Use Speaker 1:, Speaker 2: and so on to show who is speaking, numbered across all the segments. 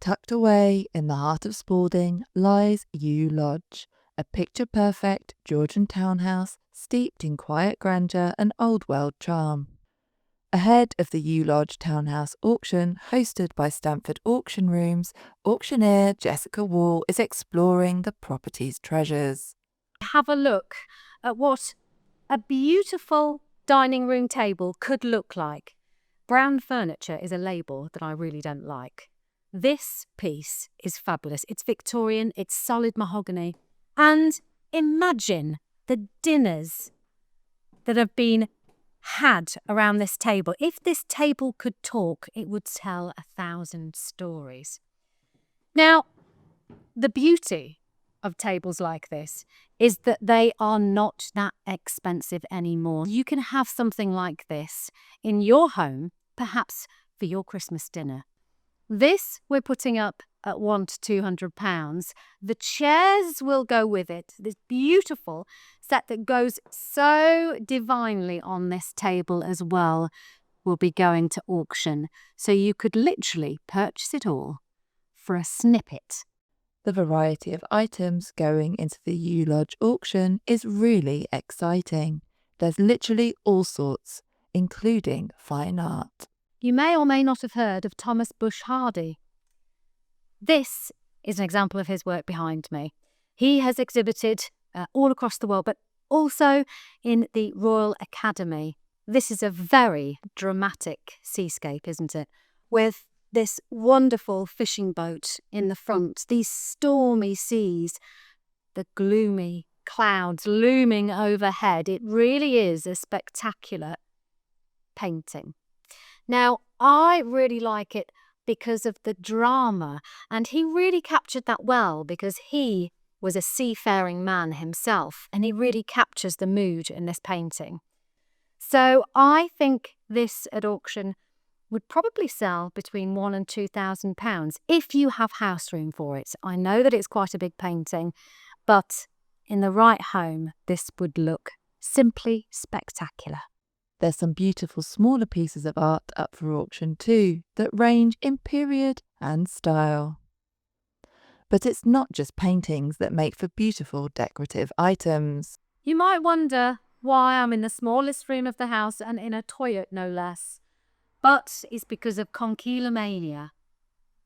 Speaker 1: Tucked away in the heart of Spalding lies Yew Lodge, a picture-perfect Georgian townhouse steeped in quiet grandeur and old-world charm. Ahead of the Yew Lodge Townhouse auction hosted by Stamford Auction Rooms, auctioneer Jessica Wall is exploring the property's treasures.
Speaker 2: Have a look at what a beautiful dining room table could look like. Brown furniture is a label that I really don't like. This piece is fabulous. It's Victorian, it's solid mahogany. And imagine the dinners that have been had around this table. If this table could talk, it would tell 1,000 stories. Now, the beauty of tables like this is that they are not that expensive anymore. You can have something like this in your home, perhaps for your Christmas dinner. This we're putting up at £100 to £200. The chairs will go with it. This beautiful set that goes so divinely on this table as well will be going to auction. So you could literally purchase it all for a snippet.
Speaker 1: The variety of items going into the Yew Lodge auction is really exciting. There's literally all sorts, including fine art.
Speaker 2: You may or may not have heard of Thomas Bush Hardy. This is an example of his work behind me. He has exhibited all across the world, but also in the Royal Academy. This is a very dramatic seascape, isn't it? With this wonderful fishing boat in the front, these stormy seas, the gloomy clouds looming overhead. It really is a spectacular painting. Now, I really like it because of the drama, and he really captured that well because he was a seafaring man himself, and he really captures the mood in this painting. So I think this at auction would probably sell between £1,000 and £2,000 if you have house room for it. I know that it's quite a big painting, but in the right home, this would look simply spectacular.
Speaker 1: There's some beautiful smaller pieces of art up for auction too that range in period and style. But it's not just paintings that make for beautiful decorative items.
Speaker 2: You might wonder why I'm in the smallest room of the house and in a toilet no less. But it's because of conchilomania,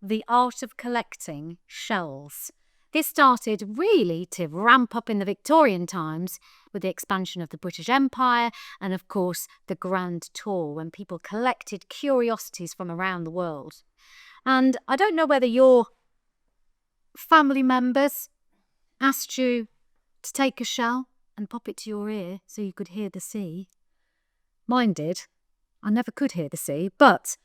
Speaker 2: the art of collecting shells. This started really to ramp up in the Victorian times with the expansion of the British Empire and, of course, the Grand Tour when people collected curiosities from around the world. And I don't know whether your family members asked you to take a shell and pop it to your ear so you could hear the sea. Mine did. I never could hear the sea, but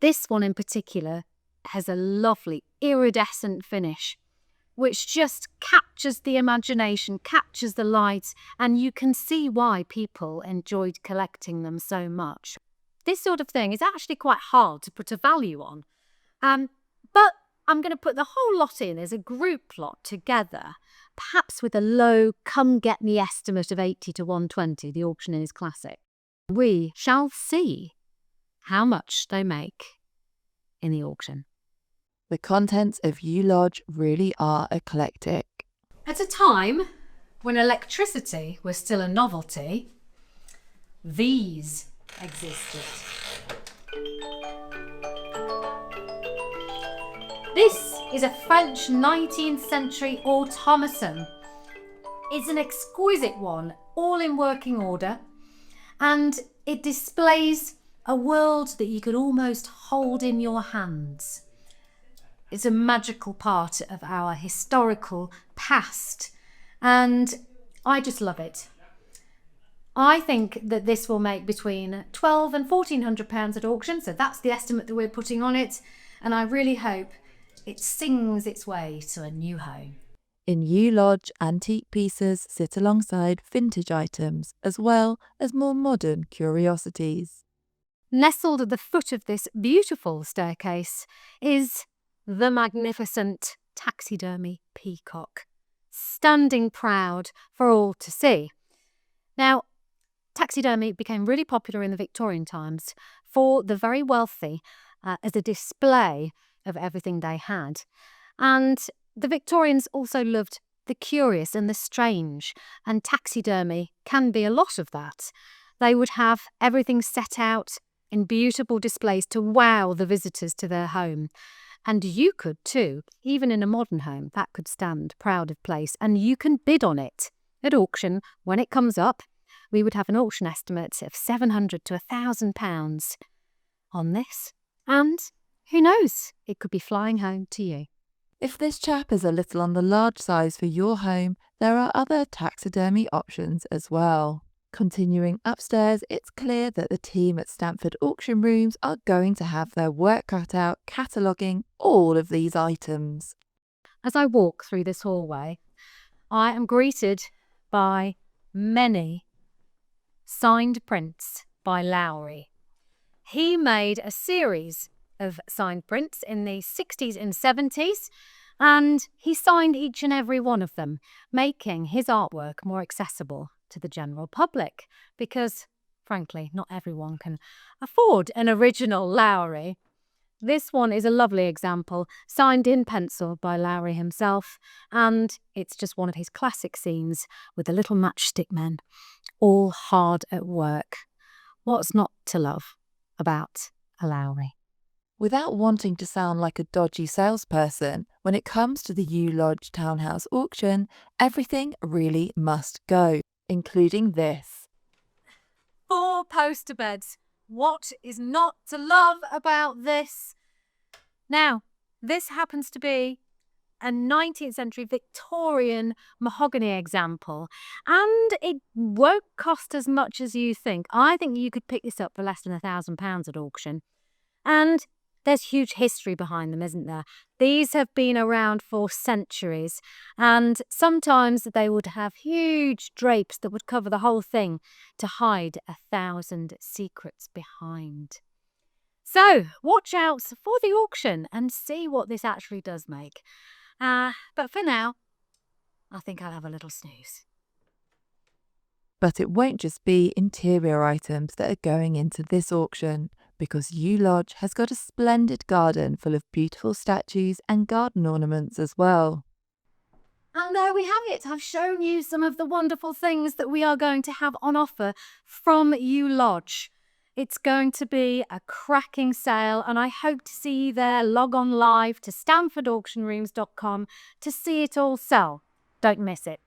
Speaker 2: this one in particular has a lovely iridescent finish, which just captures the imagination, captures the light, and you can see why people enjoyed collecting them so much. This sort of thing is actually quite hard to put a value on, but I'm going to put the whole lot in as a group lot together, perhaps with a low come-get-me estimate of 80 to 120, the auctioneer's classic. We shall see how much they make in the auction.
Speaker 1: The contents of Yew Lodge really are eclectic.
Speaker 2: At a time when electricity was still a novelty, these existed. This is a French 19th century automaton. It's an exquisite one, all in working order, and it displays a world that you could almost hold in your hands. It's a magical part of our historical past, and I just love it. I think that this will make between £1,200 and £1,400 at auction, so that's the estimate that we're putting on it, and I really hope it sings its way to a new home.
Speaker 1: In Yew Lodge, antique pieces sit alongside vintage items as well as more modern curiosities.
Speaker 2: Nestled at the foot of this beautiful staircase is the magnificent taxidermy peacock, standing proud for all to see. Now, taxidermy became really popular in the Victorian times for the very wealthy as a display of everything they had. And the Victorians also loved the curious and the strange, and taxidermy can be a lot of that. They would have everything set out in beautiful displays to wow the visitors to their home. And you could too, even in a modern home, that could stand proud of place, and you can bid on it. At auction, when it comes up, we would have an auction estimate of £700 to £1,000 on this. And who knows, it could be flying home to you.
Speaker 1: If this chap is a little on the large size for your home, there are other taxidermy options as well. Continuing upstairs, it's clear that the team at Stamford Auction Rooms are going to have their work cut out cataloguing all of these items.
Speaker 2: As I walk through this hallway, I am greeted by many signed prints by Lowry. He made a series of signed prints in the 60s and 70s, and he signed each and every one of them, making his artwork more accessible to the general public, because, frankly, not everyone can afford an original Lowry. This one is a lovely example, signed in pencil by Lowry himself, and it's just one of his classic scenes with the little matchstick men, all hard at work. What's not to love about a Lowry?
Speaker 1: Without wanting to sound like a dodgy salesperson, when it comes to the Yew Lodge Townhouse auction, everything really must go, including this.
Speaker 2: 4 poster beds. What is not to love about this? Now, this happens to be a 19th century Victorian mahogany example, and it won't cost as much as you think. I think you could pick this up for less than £1,000 at auction. And there's huge history behind them, isn't there? These have been around for centuries, and sometimes they would have huge drapes that would cover the whole thing to hide 1,000 secrets behind. So watch out for the auction and see what this actually does make. But for now, I think I'll have a little snooze.
Speaker 1: But it won't just be interior items that are going into this auction, because Yew Lodge has got a splendid garden full of beautiful statues and garden ornaments as well.
Speaker 2: And there we have it. I've shown you some of the wonderful things that we are going to have on offer from Yew Lodge. It's going to be a cracking sale, and I hope to see you there. Log on live to StamfordAuctionRooms.com to see it all sell. Don't miss it.